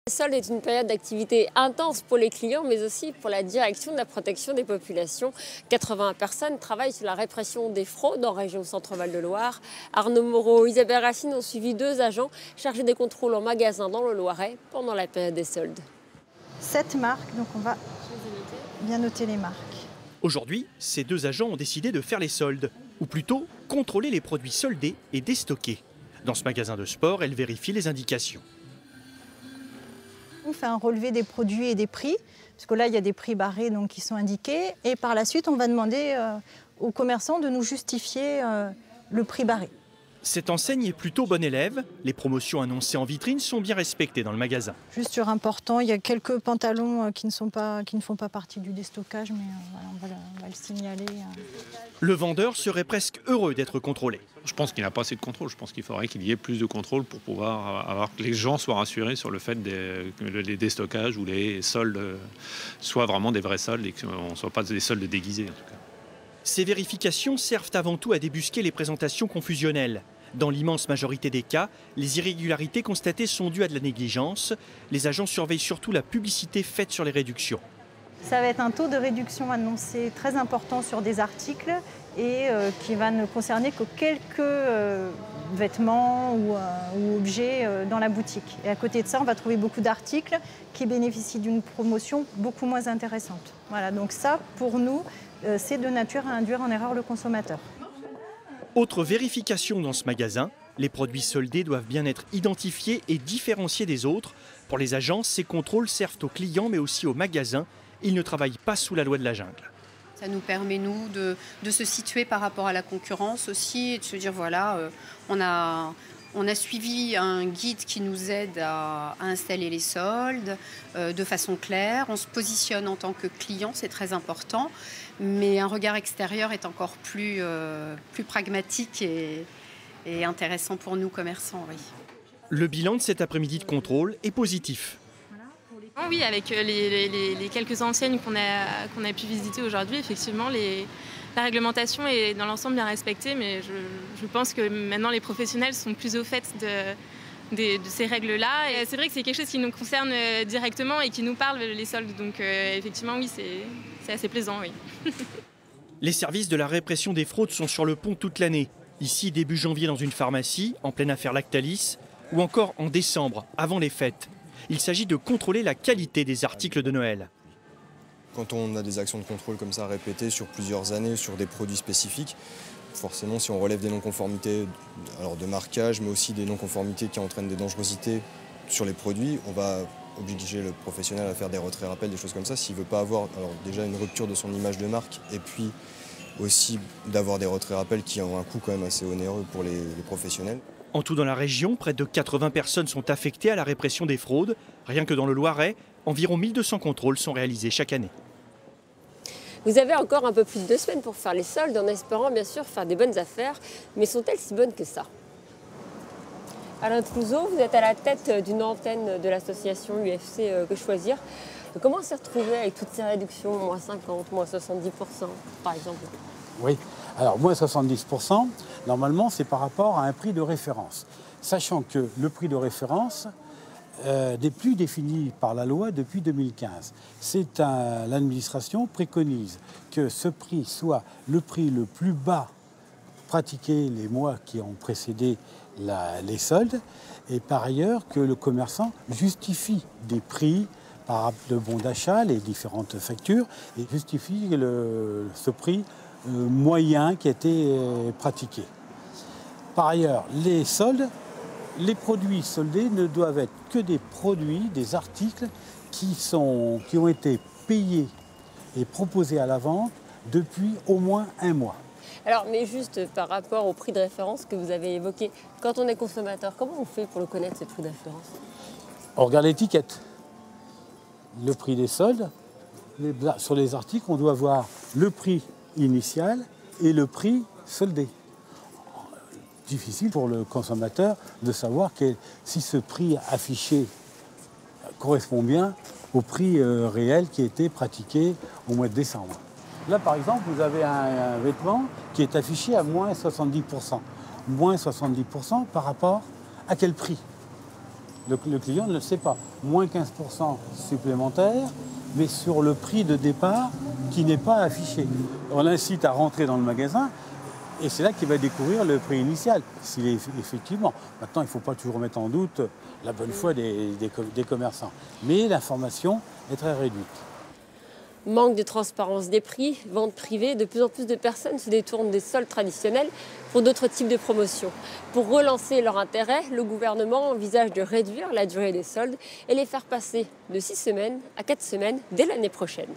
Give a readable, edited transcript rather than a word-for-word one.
Le solde est une période d'activité intense pour les clients, mais aussi pour la direction de la protection des populations. 80 personnes travaillent sur la répression des fraudes en région Centre-Val de Loire. Arnaud Moreau et Isabelle Racine ont suivi 2 agents chargés des contrôles en magasin dans le Loiret pendant la période des soldes. 7 marques, donc on va bien noter les marques. Aujourd'hui, ces 2 agents ont décidé de faire les soldes, ou plutôt contrôler les produits soldés et déstockés. Dans ce magasin de sport, elle vérifie les indications. On fait un relevé des produits et des prix, parce que là, il y a des prix barrés donc, qui sont indiqués. Et par la suite, on va demander aux commerçants de nous justifier le prix barré. Cette enseigne est plutôt bonne élève. Les promotions annoncées en vitrine sont bien respectées dans le magasin. Juste sur important, il y a quelques pantalons qui ne font pas partie du déstockage, mais voilà, on va le signaler. Le vendeur serait presque heureux d'être contrôlé. Je pense qu'il n'y a pas assez de contrôle. Je pense qu'il faudrait qu'il y ait plus de contrôle pour pouvoir avoir que les gens soient rassurés sur le fait que les déstockages ou les soldes soient vraiment des vrais soldes et qu'on ne soit pas des soldes déguisés en tout cas. Ces vérifications servent avant tout à débusquer les présentations confusionnelles. Dans l'immense majorité des cas, les irrégularités constatées sont dues à de la négligence. Les agents surveillent surtout la publicité faite sur les réductions. Ça va être un taux de réduction annoncé très important sur des articles et qui va ne concerner que quelques vêtements ou objets dans la boutique. Et à côté de ça, on va trouver beaucoup d'articles qui bénéficient d'une promotion beaucoup moins intéressante. Voilà, donc ça, pour nous, c'est de nature à induire en erreur le consommateur. Autre vérification dans ce magasin, les produits soldés doivent bien être identifiés et différenciés des autres. Pour les agences, ces contrôles servent aux clients mais aussi aux magasins. Ils ne travaillent pas sous la loi de la jungle. Ça nous permet, nous, de se situer par rapport à la concurrence aussi et de se dire, voilà, on a suivi un guide qui nous aide à installer les soldes de façon claire. On se positionne en tant que client, c'est très important. Mais un regard extérieur est encore plus pragmatique et intéressant pour nous, commerçants. Oui. Le bilan de cet après-midi de contrôle est positif. Oui, avec les quelques enseignes qu'on a pu visiter aujourd'hui, effectivement, la réglementation est dans l'ensemble bien respectée, mais je pense que maintenant les professionnels sont plus au fait de ces règles-là. Et c'est vrai que c'est quelque chose qui nous concerne directement et qui nous parle, les soldes. Donc effectivement, oui, c'est assez plaisant, oui. Les services de la répression des fraudes sont sur le pont toute l'année. Ici, début janvier dans une pharmacie, en pleine affaire Lactalis, ou encore en décembre, avant les fêtes. Il s'agit de contrôler la qualité des articles de Noël. Quand on a des actions de contrôle comme ça répétées sur plusieurs années, sur des produits spécifiques, forcément si on relève des non-conformités alors de marquage, mais aussi des non-conformités qui entraînent des dangerosités sur les produits, on va obliger le professionnel à faire des retraits-rappels, des choses comme ça, s'il ne veut pas avoir alors déjà une rupture de son image de marque, et puis aussi d'avoir des retraits-rappels qui ont un coût quand même assez onéreux pour les professionnels. En tout dans la région, près de 80 personnes sont affectées à la répression des fraudes. Rien que dans le Loiret, environ 1200 contrôles sont réalisés chaque année. Vous avez encore un peu plus de 2 semaines pour faire les soldes, en espérant bien sûr faire des bonnes affaires. Mais sont-elles si bonnes que ça? Alain Clouseau, vous êtes à la tête d'une antenne de l'association UFC Que Choisir. Comment s'est retrouvé avec toutes ces réductions, moins 50, moins 70% par exemple? Oui, alors moins 70%, normalement c'est par rapport à un prix de référence. Sachant que le prix de référence n'est plus défini par la loi depuis 2015. L'administration préconise que ce prix soit le prix le plus bas pratiqué les mois qui ont précédé les soldes, et par ailleurs que le commerçant justifie des prix par le bon d'achat, les différentes factures, et justifie ce prix moyen qui a été pratiqué. Par ailleurs, les soldes, les produits soldés ne doivent être que des produits, des articles qui ont été payés et proposés à la vente depuis au moins 1 mois. Alors, mais juste par rapport au prix de référence que vous avez évoqué, quand on est consommateur, comment on fait pour le connaître, ce prix de référence? On regarde l'étiquette. Le prix des soldes, sur les articles, on doit voir le prix initial et le prix soldé. Difficile pour le consommateur de savoir si ce prix affiché correspond bien au prix réel qui a été pratiqué au mois de décembre. Là, par exemple, vous avez un vêtement qui est affiché à moins 70%. Moins 70% par rapport à quel prix? Le client ne le sait pas. Moins 15% supplémentaire, mais sur le prix de départ qui n'est pas affiché. On l'incite à rentrer dans le magasin et c'est là qu'il va découvrir le prix initial, s'il est effectivement. Maintenant, il ne faut pas toujours mettre en doute la bonne foi des commerçants. Mais l'information est très réduite. Manque de transparence des prix, vente privée, de plus en plus de personnes se détournent des soldes traditionnels pour d'autres types de promotions. Pour relancer leur intérêt, le gouvernement envisage de réduire la durée des soldes et les faire passer de 6 semaines à 4 semaines dès l'année prochaine.